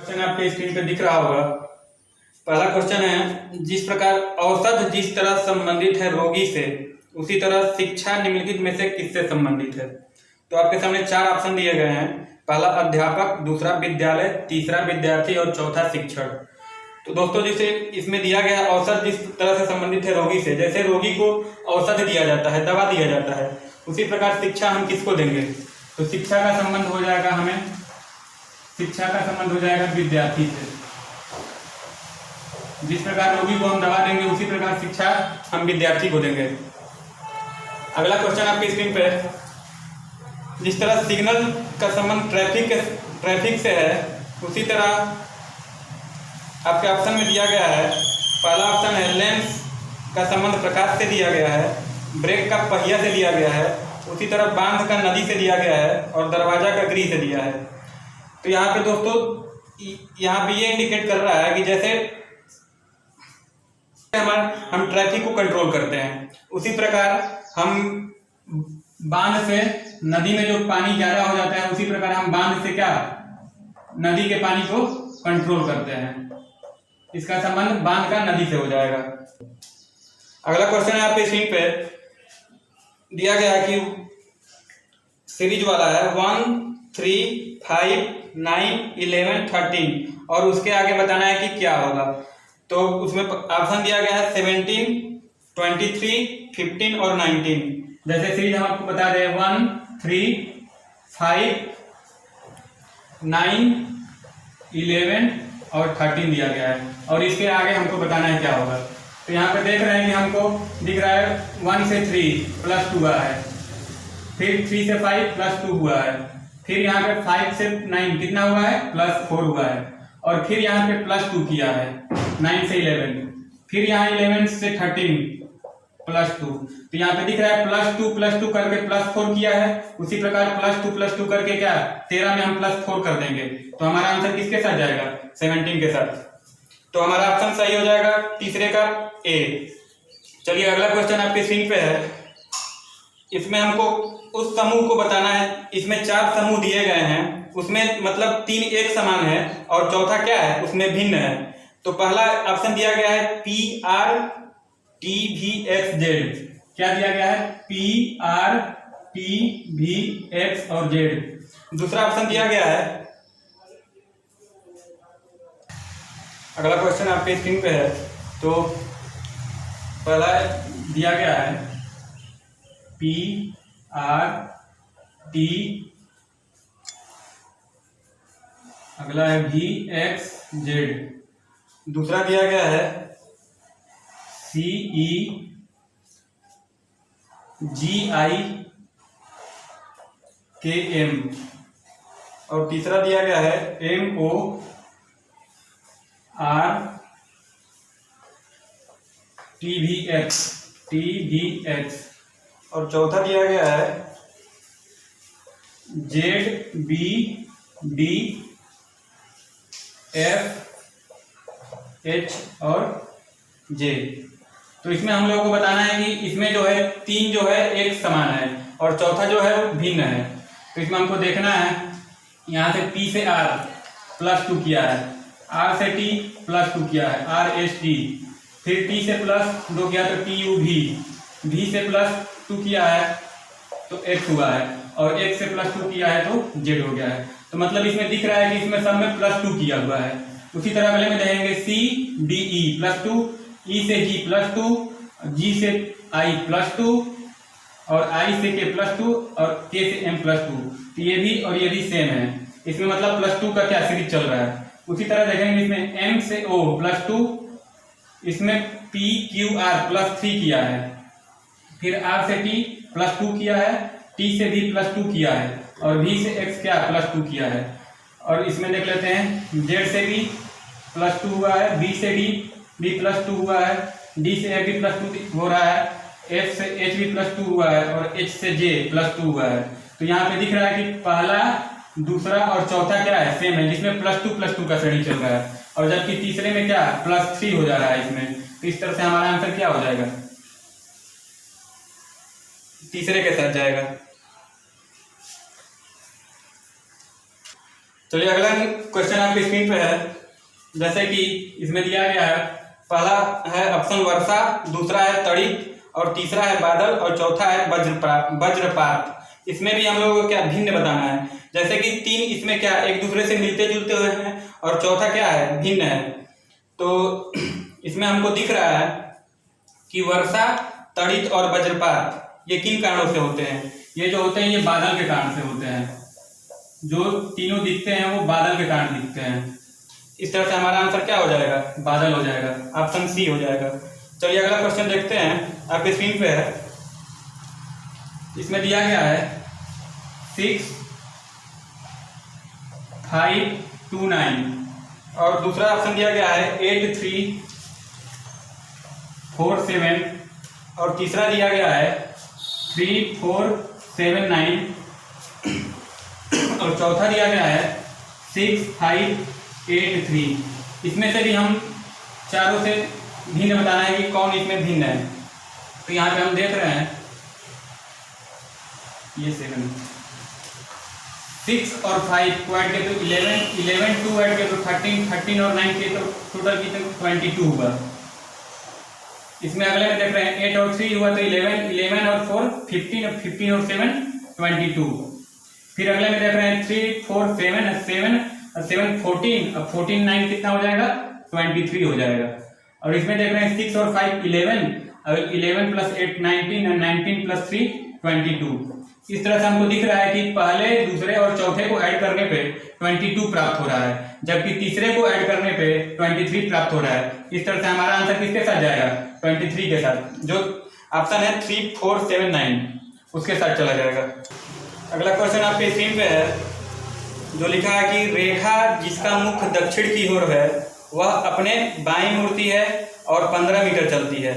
Question आपके screen पे दिख रहा होगा। पहला क्वेश्चन है, जिस प्रकार औसत जिस तरह संबंधित है रोगी से, उसी तरह शिक्षा निम्नलिखित में से किससे संबंधित है। तो आपके सामने चार ऑप्शन दिए गए हैं। पहला अध्यापक, दूसरा विद्यालय, तीसरा विद्यार्थी और चौथा शिक्षक। तो दोस्तों, जैसे इसमें दिया गया औसत जिस तरह से संबंधित है रोगी से, जैसे रोगी को औसत दिया जाता है, दवा दिया जाता है, उसी प्रकार शिक्षा हम किसको देंगे। तो शिक्षा का संबंध हो जाएगा विद्यार्थी से। जिस प्रकार रोगी को हम दवा देंगे उसी प्रकार शिक्षा हम विद्यार्थी को देंगे। अगला क्वेश्चन आपकी स्क्रीन पे, जिस तरह सिग्नल का संबंध ट्रैफिक से है, उसी तरह आपके ऑप्शन में दिया गया है। पहला ऑप्शन है लेंस का संबंध प्रकाश से दिया गया है, ब्रेक का पहिया से दिया गया है, उसी तरह बांध का नदी से दिया गया है और दरवाजा का गृह से दिया है। तो यहाँ पे दोस्तों, यहाँ पे ये इंडिकेट कर रहा है कि जैसे हम ट्रैफिक को कंट्रोल करते हैं, उसी प्रकार हम बांध से नदी में जो पानी ज्यादा हो जाता है, उसी प्रकार हम बांध से क्या नदी के पानी को कंट्रोल करते हैं। इसका संबंध बांध का नदी से हो जाएगा। अगला क्वेश्चन है आपके स्क्रीन पे दिया गया है कि सीरीज वाला है 1, 3, 5, 9, 11, 13 और उसके आगे बताना है कि क्या होगा। तो उसमें ऑप्शन दिया गया है 17, 23, 15 और 19। जैसे सीरीज हम आपको बता रहे हैं 1, 3, 5, 9, 11 और 13 दिया गया है और इसके आगे हमको बताना है क्या होगा। तो यहाँ पे देख रहे हैं कि हमको दिख रहा है 1 से 3 +2 हुआ है, फिर 3 से 5 +2 हुआ है, फिर यहाँ पे 5 से 9 कितना हुआ है +4 हुआ है और फिर यहाँ पे +2 किया है 9 से 11, फिर यहाँ 11 से 13 +2। तो यहाँ पे दिख रहा है +2 करके +4 किया है। उसी प्रकार +2 करके क्या 13 में हम +4 कर देंगे। तो हमारा आंसर किसके साथ जाएगा 17 के साथ। तो हमारा ऑप्शन सही हो जाएगा तीसरे का ए। चलिए अगला क्वेश्चन आपके स्क्रीन पे है। इसमें हमको उस समूह को बताना है। इसमें 4 समूह दिए गए हैं, उसमें मतलब 3 एक समान है और चौथा क्या है उसमें भिन्न है। तो पहला ऑप्शन दिया गया है PRTVXZ। क्या दिया गया है PRTVX और Z। दूसरा ऑप्शन दिया गया है, अगला क्वेश्चन आपके स्क्रीन पे है। तो पहला दिया गया है PRT, अगला है VXZ, दूसरा दिया गया है CEGIKM और तीसरा दिया गया है MORTVX और चौथा दिया गया है ZBDFH और J। तो इसमें हम लोगों को बताना है कि इसमें जो है 3 जो है एक समान है और चौथा जो है वो भिन्न है। तो इसमें हमको देखना है, यहाँ से P से R +2 किया है, R से T +2 किया है RST, फिर T से +2 किया तो TUV, V से +2 किया है तो X हुआ है और X से +2 किया है तो Z हो गया है। तो मतलब इसमें दिख रहा है कि इसमें सब में +2 किया हुआ है। उसी तरह अगले में देखेंगे CDE +2, E से G +2, G से I +2 और I से K +2 और K से M +2। तो ये भी सेम है। इसमें मतलब +2 का क्या सीरीज चल रहा है। उसी तरह देखेंगे इसमें M से O +2, इसमें PQR +3 किया है, फिर R से T +2 किया है, T से V +2 किया है और V से X क्या +2 किया है। और इसमें देख लेते हैं Z से भी +2 हुआ है, B से D भी +2 हुआ है, D से F भी +2 हो रहा है, F से H भी +2 हुआ है और H से J +2 हुआ है। तो यहाँ पे दिख रहा है कि पहला, दूसरा और चौथा क्या है सेम है, जिसमें +2 का श्रेणी चल रहा है और जबकि तीसरे में क्या +3 हो जा रहा है इसमें। तो इस तरह से हमारा आंसर क्या हो जाएगा, तीसरे के साथ जाएगा। चलिए अगला क्वेश्चन आपकी स्क्रीन पे है। जैसे कि इसमें दिया गया है, पहला है ऑप्शन वर्षा, दूसरा है तड़ित, और तीसरा है बादल, और चौथा है वज्रपात। इसमें भी हम लोगों को क्या भिन्न बताना है। जैसे कि तीन इसमें क्या एक दूसरे से मिलते जुलते हुए हैं, और चौथा क्या है, भिन्न है। तो इसमें हमको दिख रहा है कि वर्षा, तड़ित और वज्रपात ये किन कारणों से होते हैं। ये जो होते हैं ये बादल के कारण से होते हैं। जो तीनों दिखते हैं वो बादल के कारण दिखते हैं। इस तरह से हमारा आंसर क्या हो जाएगा, बादल हो जाएगा, ऑप्शन सी हो जाएगा। चलिए अगला क्वेश्चन देखते हैं, आपके स्क्रीन पे है। इसमें दिया गया है 6, 5, 2, 9, और दूसरा ऑप्शन दिया गया है 8, 3, 4, 7, और तीसरा दिया गया है 3, 4, 7, 9, और चौथा दिया गया है 6, 5, 8, 3। इसमें से भी हम चारों से भिन्न बताना है कि कौन इसमें भिन्न है। तो यहाँ पे हम देख रहे हैं ये 7, 6 और 5 को ऐड किए तो 11, 11 2 ऐड किए तो 13, 13 और 9 किए तो टोटल कितने 22 हुआ। इसमें अगले में देख रहे हैं 8 और 3 हुआ तो 11, 11 और 4 15, और 15 और 7 22। फिर अगले में देख रहे हैं 3, 4, 7, 7 और 7 14, अब 14 9 कितना हो जाएगा 23 हो जाएगा। और इसमें देख रहे हैं 6 और 5 11, और 11 प्लस 8 19, और 19 प्लस 3 22। इस तरह से हमको दिख रहा है कि पहले, दूसरे और चौथे को ऐड करने पे 22 प्राप्त हो रहा है, जबकि तीसरे को ऐड करने पे 23 प्राप्त हो रहा है। इस तरह से हमारा आंसर किसके साथ जाएगा, 23 के साथ। जो ऑप्शन है 3, 4, 7, 9 उसके साथ चला जाएगा। अगला क्वेश्चन आपके स्क्रीन पे है, जो लिखा है कि रेखा जिसका मुख दक्षिण की ओर है वह अपने बाईं मुड़ती है और 15 मीटर चलती है।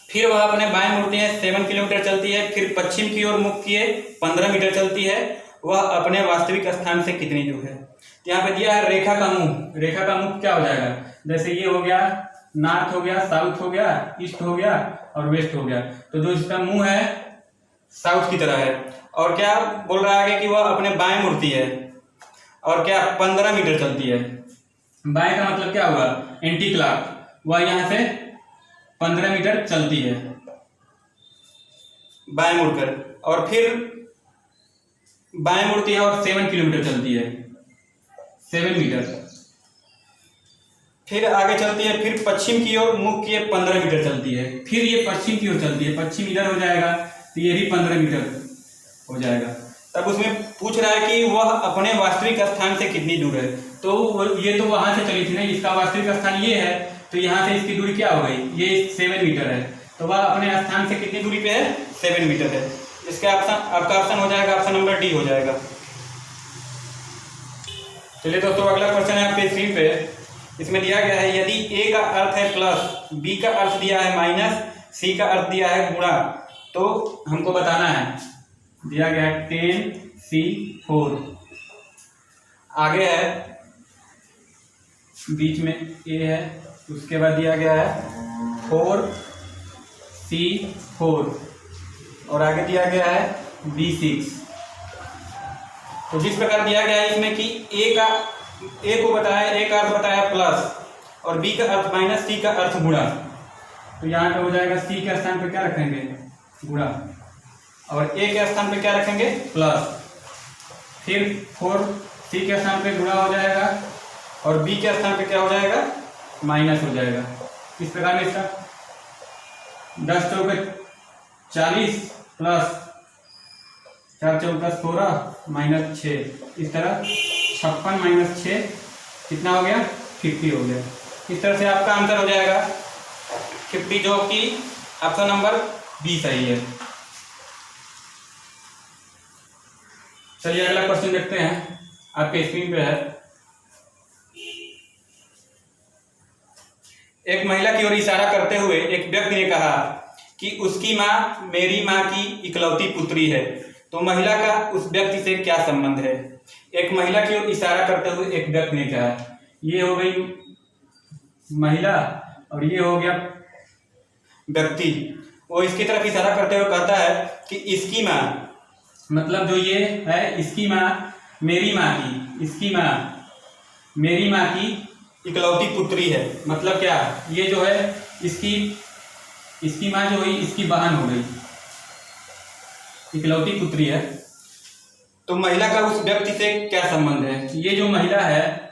फिर वह अपने बाएं मुड़ती है 7 किलोमीटर चलती है। फिर पश्चिम की ओर मुख किए 15 मीटर चलती है। वह अपने वास्तविक स्थान से कितनी दूर है। यहाँ पे दिया है रेखा का मुंह। रेखा का मुख क्या हो जाएगा, जैसे ये हो गया नॉर्थ हो गया, साउथ हो गया, ईस्ट हो गया और वेस्ट हो गया। तो जो इसका मुंह है साउथ की तरह है। और क्या बोल रहा है कि वह अपने बाएं मुड़ती है और क्या 15 मीटर चलती है। बाएं का मतलब क्या हुआ, एंटी क्लॉक। वह यहाँ से 15 मीटर चलती है बाएं मुड़कर, और फिर बाएं मुड़ती है और 7 किलोमीटर चलती है, 7 मीटर। फिर आगे चलती है, फिर पश्चिम की ओर मुख किए 15 मीटर चलती है। फिर ये पश्चिम की ओर चलती है, पश्चिम इधर हो जाएगा तो ये भी 15 मीटर हो जाएगा। तब उसमें पूछ रहा है कि वह अपने वास्तविक स्थान से कितनी दूर है। तो ये तो वहां से चली थी ना, इसका वास्तविक स्थान ये है, तो यहाँ से इसकी दूरी क्या हो गई, ये 7 मीटर है। तो वह अपने स्थान से कितनी दूरी पे है, 7 मीटर है। इसका ऑप्शन, आपका ऑप्शन हो जाएगा ऑप्शन नंबर डी हो जाएगा। चलिए दोस्तों अगला क्वेश्चन है आपके स्क्रीन पे। इसमें दिया गया है यदि ए का अर्थ है प्लस, बी का अर्थ दिया है माइनस, सी का अर्थ दिया है गुणा, तो हमको बताना है। दिया गया है 10C4, आगे है बीच में ए है, उसके बाद दिया गया है 4C4 और आगे दिया गया है B6। तो जिस प्रकार दिया गया है इसमें कि ए को बताया, ए का अर्थ बताया प्लस और बी का अर्थ माइनस, सी का अर्थ गुणा। तो यहाँ पे हो जाएगा सी के स्थान पे क्या रखेंगे, गुणा, और ए के स्थान पे क्या रखेंगे, प्लस। फिर 4C के स्थान पे गुणा हो जाएगा और बी के स्थान पे क्या हो जाएगा, माइनस हो जाएगा। इस प्रकार में इसका 10 चौके 40 प्लस 4 चौका 16 माइनस 6, इस तरह 56 माइनस 6 कितना हो गया, 50 हो गया। इस तरह से आपका आंसर हो जाएगा 50, जो कि ऑप्शन नंबर बी सही है। चलिए अगला क्वेश्चन देखते हैं, आपके स्क्रीन पे है। एक महिला की ओर इशारा करते हुए एक व्यक्ति ने कहा कि उसकी माँ मेरी माँ की इकलौती पुत्री है। तो महिला का उस व्यक्ति से क्या संबंध है। एक महिला की ओर इशारा करते हुए एक व्यक्ति ने कहा, ये हो गई महिला और ये हो गया व्यक्ति। वो इसकी तरफ इशारा करते हुए कहता है कि इसकी माँ, मतलब जो ये है इसकी माँ मेरी माँ की, इसकी माँ, मेरी माँ की इकलौती पुत्री है। मतलब क्या, ये जो है इसकी माँ जो हुई इसकी बहन हो गई, इकलौती पुत्री है। तो महिला का उस व्यक्ति से क्या संबंध है? ये जो महिला है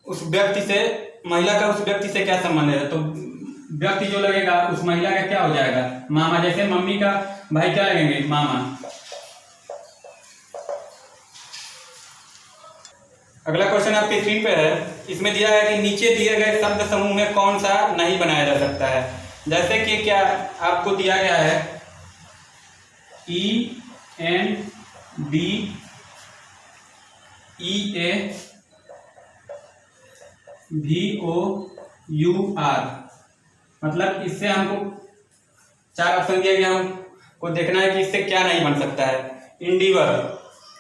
उस व्यक्ति से, महिला का उस व्यक्ति से क्या संबंध है? तो व्यक्ति जो लगेगा उस महिला का क्या हो जाएगा? मामा। जैसे मम्मी का भाई क्या लगेंगे? मामा। अगला क्वेश्चन आपकी स्क्रीन पे है। इसमें दिया है कि नीचे दिए गए शब्द समूह में कौन सा नहीं बनाया जा सकता है। जैसे कि क्या आपको दिया गया है ENDEVOUR, मतलब इससे हमको 4 ऑप्शन दिया गया, हमको देखना है कि इससे क्या नहीं बन सकता है। इंडिवर,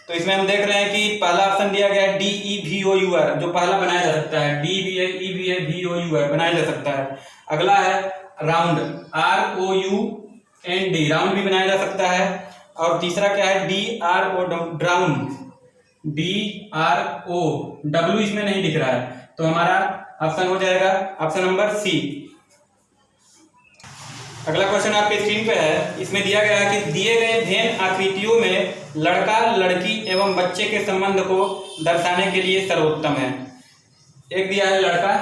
तो इसमें हम देख रहे हैं कि पहला ऑप्शन दिया गया है DEVOUR, जो पहला बनाया जा सकता है। D भी है, E भी है, VOUR बनाया जा सकता है। अगला है राउंड, ROUND, राउंड भी बनाया जा सकता है। और तीसरा क्या है? DRO, ड्राउंड, DRO, W इसमें नहीं दिख रहा है, तो हमारा ऑप्शन हो जाएगा ऑप्शन नंबर सी। अगला क्वेश्चन आपके स्क्रीन पे है। इसमें दिया गया है कि दिए गए भेन आकृतियों में लड़का, लड़की एवं बच्चे के संबंध को दर्शाने के लिए सर्वोत्तम है। एक दिया है लड़का,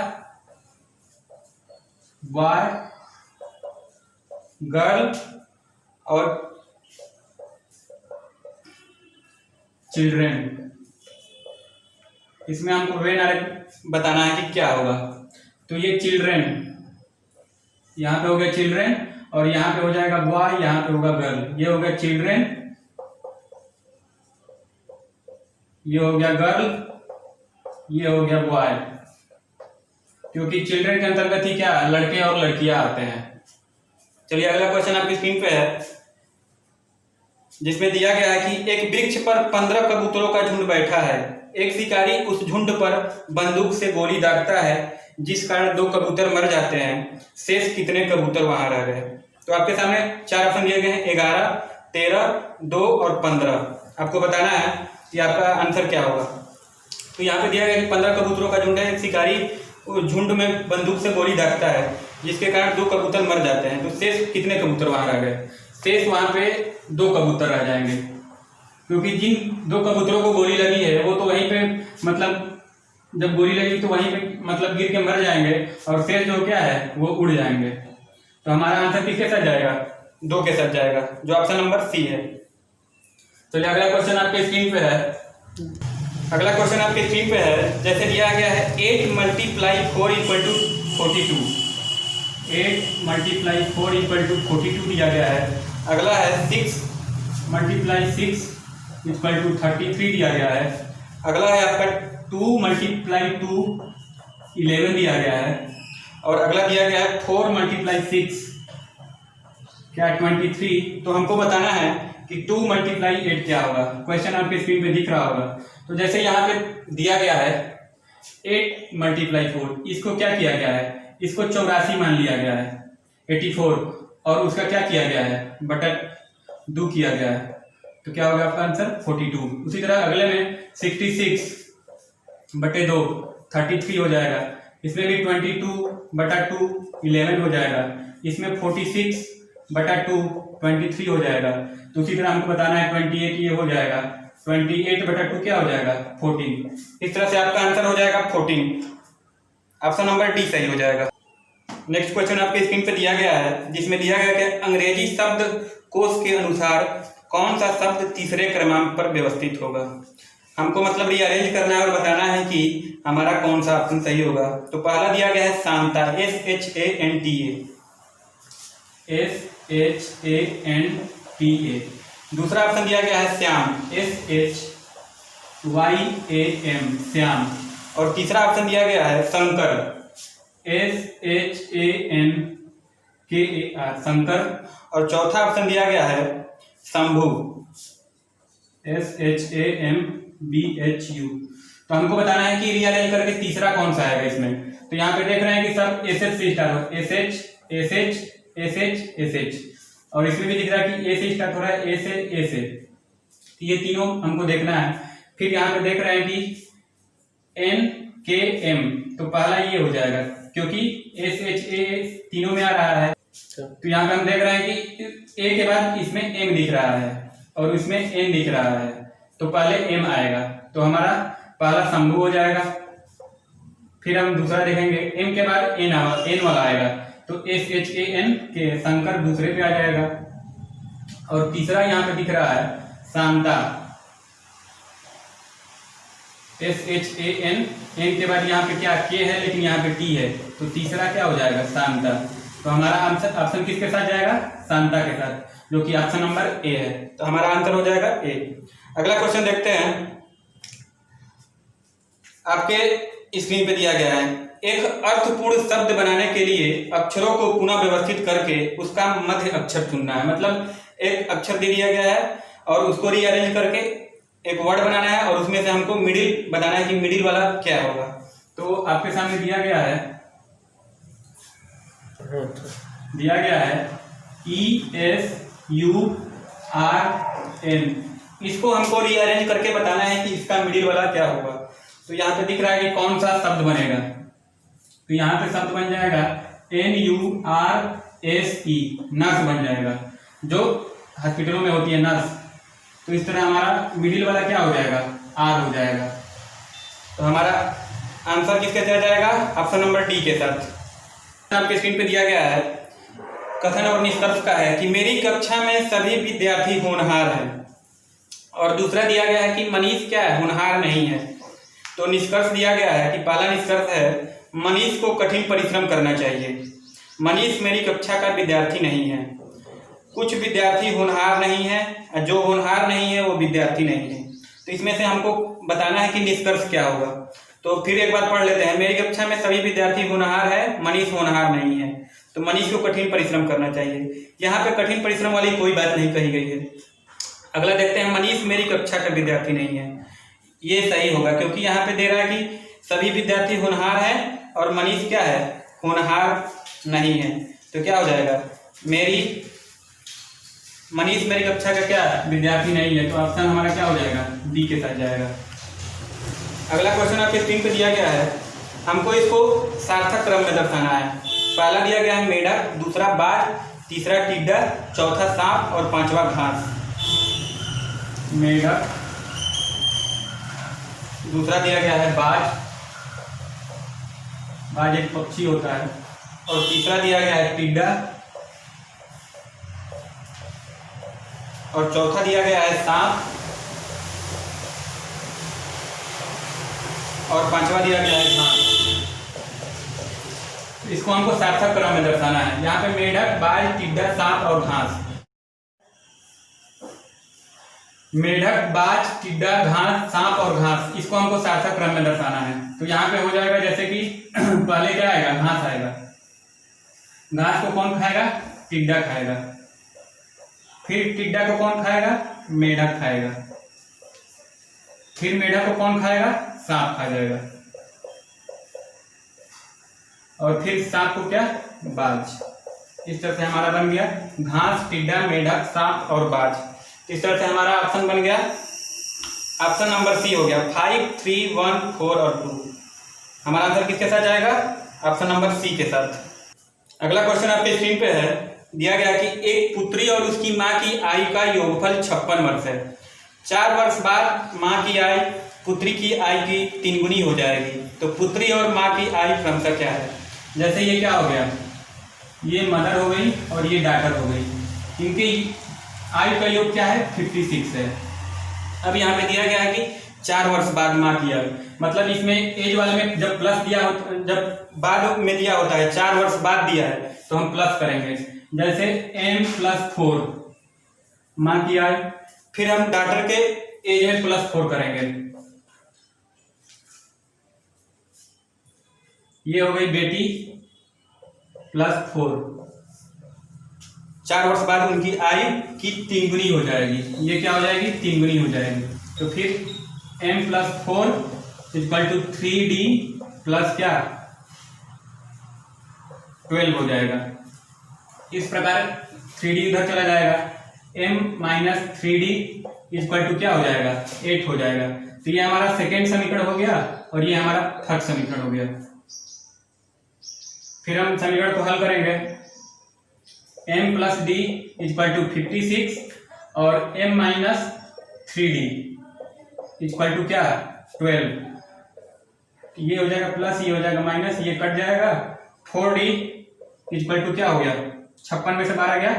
बॉय, गर्ल और चिल्ड्रेन। इसमें हमको वेन बताना है कि क्या होगा। तो ये चिल्ड्रेन, यहाँ पे हो गया चिल्ड्रेन, और यहाँ पे हो जाएगा बॉय, यहाँ पे होगा गर्ल। ये हो गया चिल्ड्रेन, ये हो गया गर्ल, ये हो गया बॉय, क्योंकि चिल्ड्रेन के अंतर्गत ही क्या लड़के और लड़कियां आते हैं। चलिए अगला क्वेश्चन आपकी स्क्रीन पे है, जिसमें दिया गया है कि एक वृक्ष पर 15 कबूतरों का झुंड बैठा है। एक शिकारी उस झुंड पर बंदूक से गोली दागता है, जिस कारण 2 कबूतर मर जाते हैं। शेष कितने कबूतर वहां रह गए? तो आपके सामने 4 ऑप्शन दिए गए हैं, 11, 13, 2 और 15। आपको बताना है कि आपका आंसर क्या होगा। तो यहाँ पे दिया गया कि 15 कबूतरों का झुंड है। एक शिकारी उस झुंड में बंदूक से गोली दागता है, जिसके कारण 2 कबूतर मर जाते हैं। तो शेष कितने कबूतर वहां रह गए? शेष वहां पे 2 कबूतर रह जाएंगे, क्योंकि जिन 2 कबूतरों को गोली लगी है वो तो वहीं पे, मतलब जब गोली लगी तो वहीं पे मतलब गिर के मर जाएंगे, और शेष जो क्या है वो उड़ जाएंगे। तो हमारा आंसर किसके साथ जाएगा? 2 के साथ जाएगा, जो ऑप्शन नंबर सी है। चलिए अगला क्वेश्चन आपके स्क्रीन पे है। अगला क्वेश्चन आपके स्क्रीन पे है, जैसे दिया गया है 8 × 4 = 42। 8 × 4 = 42 दिया गया है। अगला है 6 × 6 = 33 दिया गया है। अगला है आपका 2 × 2 11 दिया गया है। और अगला दिया गया है 4 × 6 क्या 23। तो हमको बताना है कि 2 × 8 क्या होगा। क्वेश्चन आपके स्क्रीन पे दिख रहा होगा। तो जैसे यहाँ पे दिया गया है 8 × 4, इसको क्या किया गया है? इसको 84 मान लिया गया है, 84, और उसका क्या किया गया है? बटा 2 किया गया है। तो क्या होगा आपका आंसर? 42। उसी तरह अगले में 66 बटे 2 33 हो जाएगा। इसमें भी 22 बटा 2 11 हो जाएगा। इसमें 46 बटा 2 23 हो जाएगा। तो उसी तरह हमको बताना है 28 ये हो जाएगा। 28 बटा 2 क्या हो जाएगा? 14। इस तरह से आपका आंसर हो जाएगा 14। ऑप्शन नंबर डी सही हो जाएगा। नेक्स्ट क्वेश्चन आपके स्क्रीन पे दिया गया है, जिसमें दिया गया कि अंग्रेजी शब्द कोश के अनुसार कौन सा शब्द तीसरे क्रमांक पर व्यवस्थित होगा। हमको मतलब रीअरेंज करना है और बताना है कि हमारा कौन सा ऑप्शन सही होगा। तो पहला दिया गया है शांता, SHANTA। दूसरा ऑप्शन दिया गया है श्याम, SHYAM, श्याम। और तीसरा ऑप्शन दिया गया है शंकर, SHANKAR, शंकर। और चौथा ऑप्शन दिया गया है शंभु, SHAMBHU। तो हमको बताना है कि रीअरेंज करके तीसरा कौन सा आएगा इसमें। तो यहाँ पे देख रहे हैं कि सब SH से स्टार्ट हो, SH SH SH SH, और इसमें भी दिख रहा है कि A से स्टार्ट हो रहा है, A से तो ये तीनों हमको देखना है। फिर यहाँ पे देख रहे हैं कि एन के एम, तो पहला ये हो जाएगा क्योंकि एस एच ए तीनों में आ रहा है। तो यहाँ पे हम देख रहे हैं कि ए के बाद इसमें एम दिख रहा है और इसमें एन दिख रहा है, तो पहले एम आएगा, तो हमारा पहला शंभु हो जाएगा। फिर हम दूसरा देखेंगे, एम के बाद एन वाला आएगा, तो एस एच ए एन के शंकर दूसरे पे आ जाएगा। और तीसरा यहाँ पे दिख रहा है Shanta, S H A N, N के बाद यहाँ पे क्या के है लेकिन यहाँ पे टी है, तो तीसरा क्या हो जाएगा शांता। तो हमारा आंसर ऑप्शन किसके साथ जाएगा, शांता के साथ, जो कि ऑप्शन नंबर ए है। तो हमारा आंसर हो जाएगा ए। अगला क्वेश्चन देखते हैं, आपके स्क्रीन पे दिया गया है, एक अर्थपूर्ण शब्द बनाने के लिए अक्षरों को पुनः व्यवस्थित करके उसका मध्य अक्षर चुनना है। मतलब एक अक्षर दे दिया गया है और उसको रीअरेंज करके एक वर्ड बनाना है और उसमें से हमको मिडिल बताना है कि मिडिल वाला क्या होगा। तो आपके सामने दिया गया है ESURN, इसको हमको रीअरेंज करके बताना है कि इसका मिडिल वाला क्या होगा। तो यहाँ पे दिख रहा है कि कौन सा शब्द बनेगा, तो यहाँ पे शब्द बन जाएगा NURSE, नर्स बन जाएगा, जो हॉस्पिटलों में होती है नर्स। तो इस तरह हमारा मिडिल वाला क्या हो जाएगा, आर हो जाएगा। तो हमारा आंसर किसके साथ जाएगा, ऑप्शन नंबर डी के साथ। आपके स्क्रीन पे दिया गया है, कथन और निष्कर्ष का है कि मेरी कक्षा में सभी विद्यार्थी होनहार हैं, और दूसरा दिया गया है कि मनीष क्या है, होनहार नहीं है। तो निष्कर्ष दिया गया है कि पहला निष्कर्ष है मनीष को कठिन परिश्रम करना चाहिए। मनीष मेरी कक्षा का विद्यार्थी नहीं है। कुछ विद्यार्थी होनहार नहीं है, जो होनहार नहीं है वो विद्यार्थी नहीं है। तो इसमें से हमको बताना है कि निष्कर्ष क्या होगा। तो फिर एक बार पढ़ लेते हैं, मेरी कक्षा में सभी विद्यार्थी होनहार है, मनीष होनहार नहीं है, तो मनीष को कठिन परिश्रम करना चाहिए। यहाँ पे कठिन परिश्रम वाली कोई बात नहीं कही गई है। अगला देखते हैं, मनीष मेरी कक्षा का विद्यार्थी नहीं है, ये सही होगा क्योंकि यहाँ पे दे रहा है कि सभी विद्यार्थी होनहार है और मनीष क्या है, होनहार नहीं है। तो क्या हो जाएगा, मनीष मेरी कक्षा का क्या विद्यार्थी नहीं है, तो ऑप्शन हमारा क्या हो जाएगा, डी के साथ जाएगा। अगला क्वेश्चन आपके स्क्रीन पे दिया गया है, हमको इसको सार्थक क्रम में दर्शाना है। पहला दिया गया है मेढक, दूसरा बाज, तीसरा टिड्डा, चौथा सांप और पांचवा घास। मेढक, दूसरा दिया गया है बाज, बाज एक पक्षी होता है, और तीसरा दिया गया है टिड्डा, और चौथा दिया गया है सांप, और पांचवा दिया गया है घास। इसको हमको सार्थक क्रम में दर्शाना है। यहाँ पे मेढक, बाज, टिड्डा, सांप और घास। मेढक, बाज, टिड्डा, घास, सांप और घास, इसको हमको सार्थक क्रम में दर्शाना है। तो यहाँ पे हो जाएगा जैसे कि पहले क्या आएगा, घास आएगा। घास को कौन खाएगा, टिड्डा खाएगा। फिर टिड्डा को कौन खाएगा, मेढक खाएगा। फिर मेढक को कौन खाएगा, सांप खा जाएगा। और फिर सांप को क्या, बाज। इस तरह से हमारा बन गया घास, टिड्डा, मेढक, सांप और बाज। इस तरह से हमारा ऑप्शन बन गया, ऑप्शन नंबर सी हो गया। 5, 3, 1, 4 और 2। हमारा आंसर किसके साथ जाएगा, ऑप्शन नंबर सी के साथ। अगला क्वेश्चन आपके स्क्रीन पे है, दिया गया कि एक पुत्री और उसकी माँ की आयु का योगफल 56 वर्ष है। 4 वर्ष बाद माँ की आयु पुत्री की आयु की 3 गुनी हो जाएगी। तो पुत्री और माँ की आयु क्रमशः क्या है। जैसे ये क्या हो गया, ये मदर हो गई और ये डॉटर हो गई, इनकी आयु का योग क्या है, 56 है। अब यहाँ पे दिया गया है कि 4 वर्ष बाद माँ की आयु, मतलब इसमें एज वाले में जब प्लस दिया हो, जब बाद में दिया होता है, 4 वर्ष बाद दिया है तो हम प्लस करेंगे। जैसे m+4 माँ की आयु, फिर हम डॉटर के एज में +4 करेंगे। ये हो गई बेटी +4, 4 वर्ष बाद उनकी आयु की 3 गुनी हो जाएगी। ये क्या हो जाएगी, 3 गुनी हो जाएगी। तो फिर m+4 = 3d प्लस क्या, 12 हो जाएगा। इस प्रकार 3d उधर चला जाएगा, m - 3d इक्वल टू क्या हो जाएगा, 8 हो जाएगा। तो ये हमारा सेकेंड समीकरण हो गया और ये हमारा थर्ड समीकरण हो गया। फिर हम समीकरण को हल करेंगे। m plus D equal to 56 और m minus 3d equal to क्या, 12। ये हो जाएगा प्लस, ये हो जाएगा माइनस, ये कट जाएगा। 4d इक्वल टू क्या हो गया, 56 में से 12 गया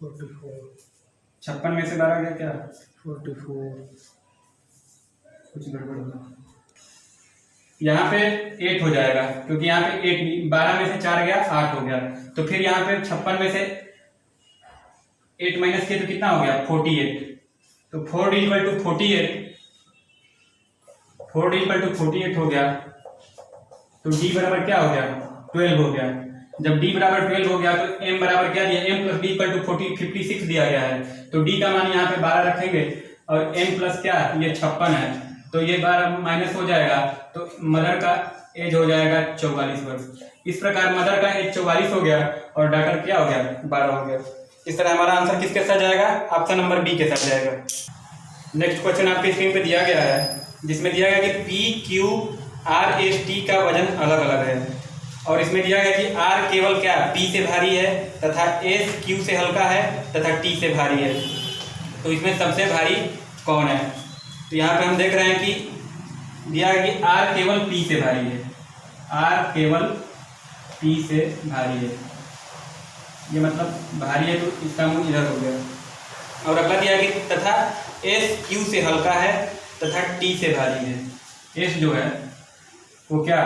44, 56 में से 12 गया क्या, 44, कुछ गड़बड़ होगा। यहाँ पे 8 हो जाएगा क्योंकि यहाँ पे 8, 12 में से 4 गया 8 हो गया। तो फिर यहाँ पे 56 में से 8 माइनस किया तो कितना हो गया, 48। तो 4d equal to 48, 4d equal to 48 हो गया। तो d बराबर क्या हो गया, 12 हो गया। जब d बराबर 12 हो गया तो m बराबर क्या दिया, m plus D equal to 56 दिया गया है। तो d का मान यहाँ पे 12 रखेंगे और m प्लस क्या, ये 56 है। तो ये 12 माइनस हो जाएगा तो मदर का एज हो जाएगा 44 वर्ष। इस प्रकार मदर का एज 44 हो गया और डॉटर क्या हो गया, 12 हो गया। इस तरह हमारा आंसर किसके साथ जाएगा, ऑप्शन नंबर बी के साथ जाएगा। नेक्स्ट क्वेश्चन आपके स्क्रीन पे दिया गया है जिसमें दिया गया कि P Q R S T का वजन अलग अलग है और इसमें दिया गया कि आर केवल क्या, पी से भारी है तथा एस क्यू से हल्का है तथा टी से भारी है। तो इसमें सबसे भारी कौन है। तो यहाँ पे हम देख रहे हैं कि दिया गया कि आर केवल पी से भारी है, आर केवल पी से भारी है। ये मतलब भारी है तो इसका मुंह इधर हो गया। और अगला दिया कि तथा एस क्यू से हल्का है तथा टी से भारी है। एस जो है वो क्या,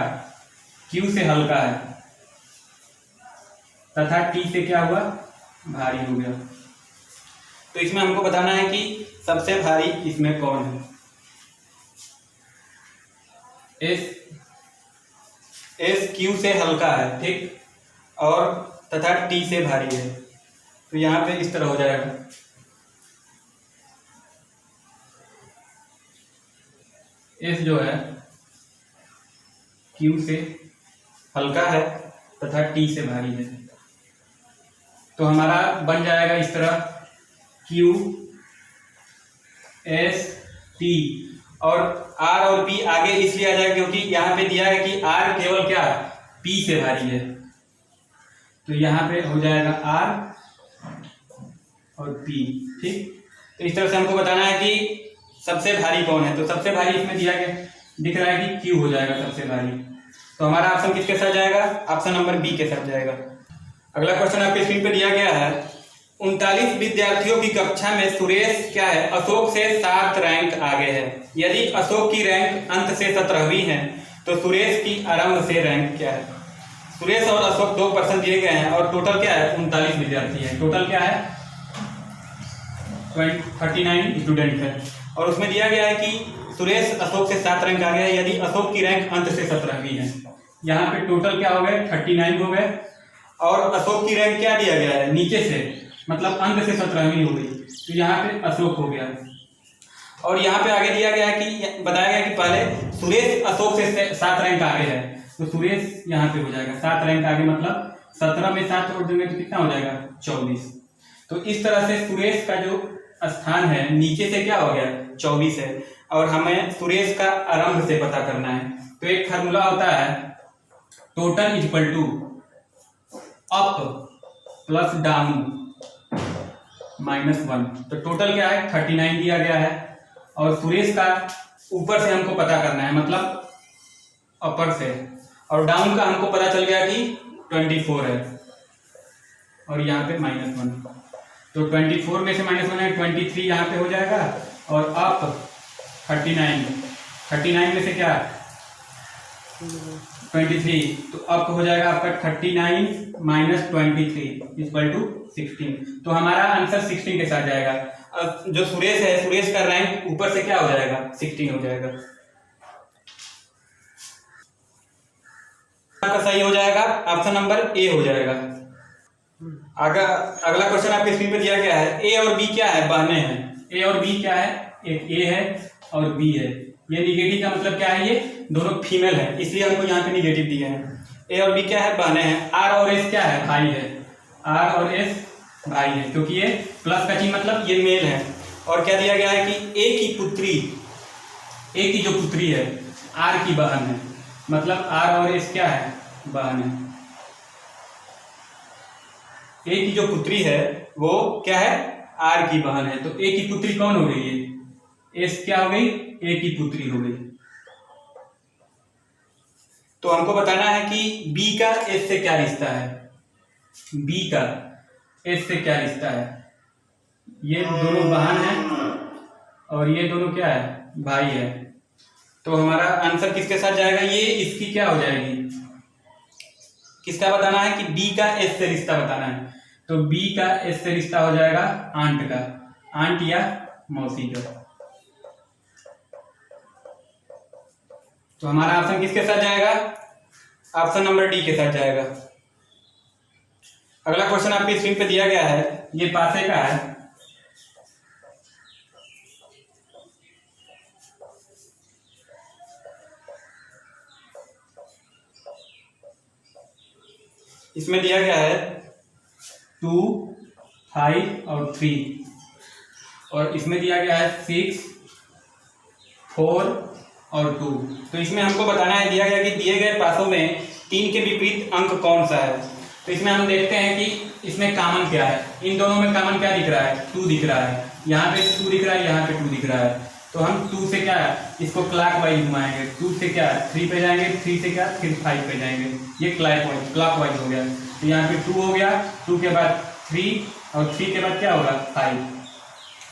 क्यू से हल्का है तथा टी से क्या हुआ, भारी हो गया। तो इसमें हमको बताना है कि सबसे भारी इसमें कौन है। एस क्यू से हल्का है, ठीक, और तथा टी से भारी है। तो यहाँ पे इस तरह हो जाएगा, एस जो है क्यू से हल्का है तथा टी से भारी है। तो हमारा बन जाएगा इस तरह क्यू एस टी और आर और पी आगे इसलिए आ जाएगा क्योंकि यहाँ पे दिया है कि आर केवल क्या, पी से भारी है। तो यहाँ पे हो जाएगा आर और पी, ठीक। तो इस तरह से हमको बताना है कि सबसे भारी कौन है। तो सबसे भारी इसमें दिया गया दिख रहा है कि क्यू हो जाएगा सबसे भारी। तो हमारा ऑप्शन किसके साथ जाएगा, ऑप्शन नंबर बी के साथ जाएगा। अगला क्वेश्चन आपके स्क्रीन पे दिया गया है 39 विद्यार्थियों की कक्षा में सुरेश क्या है, अशोक से 7 रैंक आगे है। यदि अशोक की रैंक अंत से 17वीं है तो सुरेश की आरंभ से रैंक क्या है। सुरेश और अशोक 2% दिए गए हैं और टोटल क्या है, 39 विद्यार्थी है। टोटल क्या है, 39 स्टूडेंट है। और उसमें दिया गया है कि सुरेश अशोक से 7 रैंक आगे है यदि अशोक की रैंक अंत से 17वीं है। यहाँ पे टोटल क्या हो गए, 39 हो गए और अशोक की रैंक क्या दिया गया है, नीचे से, मतलब अंत से 17वीं हो गई। तो यहाँ पे अशोक हो गया। और यहाँ पे आगे दिया गया है कि बताया गया कि पहले सुरेश अशोक से 7 रैंक आगे है। तो सुरेश यहाँ पे हो जाएगा 7 रैंक आगे, मतलब 17 में 7 जोड़ देंगे तो कितना हो जाएगा, 24। तो इस तरह से सुरेश का जो स्थान है नीचे से क्या हो गया, 24 है। और हमें सुरेश का आरंभ से पता करना है। तो एक फार्मूला होता है total equal to up plus down -1। तो टोटल क्या है, 39 दिया गया है और सुरेश का ऊपर से हमको पता करना है, मतलब अपर से, और डाउन का हमको पता चल गया कि 24 है और यहाँ पे -1। तो 24 में से -1 है, 23 यहाँ पे हो जाएगा और अप 39 में से क्या 23, तो अप हो जाएगा आपका 39 - 23 इक्वल टू 16। तो हमारा आंसर 16 के साथ जाएगा। अब जो सुरेश है, सुरेश का रैंक ऊपर से क्या हो जाएगा, 16 हो जाएगा। आपका सही हो जाएगा, ऑप्शन नंबर ए हो जाएगा। अगला क्वेश्चन आपके स्क्रीन पे दिया गया है ए और बी क्या है, बहने हैं। ए और बी क्या है, एक ए है और बी है। ये निगेटिव का मतलब क्या है, ये दोनों फीमेल है, इसलिए हमको यहाँ पे निगेटिव दिए हैं। ए और बी क्या है, बहने हैं। आर और एस क्या है, भाई है। आर और एस भाई है, क्योंकि ये प्लस का चिन्ह मतलब ये मेल है। और क्या दिया गया है कि ए की पुत्री, ए की जो पुत्री है आर की बहन है, मतलब आर और एस क्या है, बहन है। ए की जो पुत्री है वो क्या है, आर की बहन है। तो ए की पुत्री कौन हो गई है, एस क्या हो गई, ए की पुत्री हो गई। तो हमको बताना है कि बी का एस से क्या रिश्ता है, बी का एस से क्या रिश्ता है। ये दोनों बहन है और ये दोनों क्या है, भाई है। तो हमारा आंसर किसके साथ जाएगा, ये इसकी क्या हो जाएगी, किसका बताना है कि बी का एस से रिश्ता बताना है। तो बी का एस से रिश्ता हो जाएगा आंट का, आंट या मौसी का। तो हमारा ऑप्शन किसके साथ जाएगा, ऑप्शन नंबर डी के साथ जाएगा। अगला क्वेश्चन आपकी स्क्रीन पे दिया गया है, ये पासे का है। इसमें दिया गया है 2, 5 और 3, और इसमें दिया गया है 6, 4 और 2। तो इसमें हमको बताना है, दिया गया कि दिए गए पासों में 3 के विपरीत अंक कौन सा है। तो इसमें हम देखते हैं कि इसमें कॉमन क्या है, इन दोनों में कॉमन क्या दिख रहा है, 2 दिख रहा है, यहाँ पे 2 दिख रहा है, यहाँ पे 2 दिख रहा है। तो हम 2 से क्या है, इसको क्लॉकवाइज घुमाएंगे, 2 से क्या 3 पे जाएंगे, 3 से क्या फिर 5 पे जाएंगे, ये क्लॉकवाइज हो गया। तो यहाँ पे 2 हो गया, 2 के बाद 3 और 3 के बाद क्या होगा 5।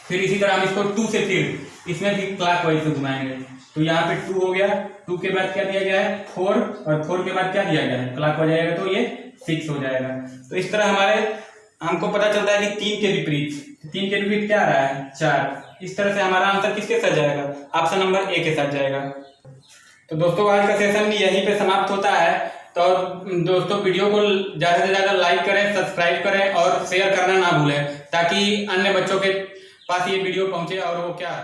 फिर इसी तरह हम इसको 2 से फिर इसमें भी क्लॉकवाइज से घुमाएंगे। तो यहाँ पे 2 हो गया, 2 के बाद क्या दिया गया है 4, और 4 के बाद क्या दिया गया है क्लॉकवाइज जाएगा, तो ये 6 हो जाएगा। तो इस तरह हमको पता चलता है कि 3 के विपरीत क्या आ रहा है 4। इस तरह से हमारा आंसर किसके साथ जाएगा, ऑप्शन नंबर ए के साथ जाएगा। तो दोस्तों आज का सेशन यहीं पे समाप्त होता है। तो दोस्तों वीडियो को ज़्यादा से ज़्यादा लाइक करें, सब्सक्राइब करें और शेयर करना ना भूलें, ताकि अन्य बच्चों के पास ये वीडियो पहुंचे और वो क्या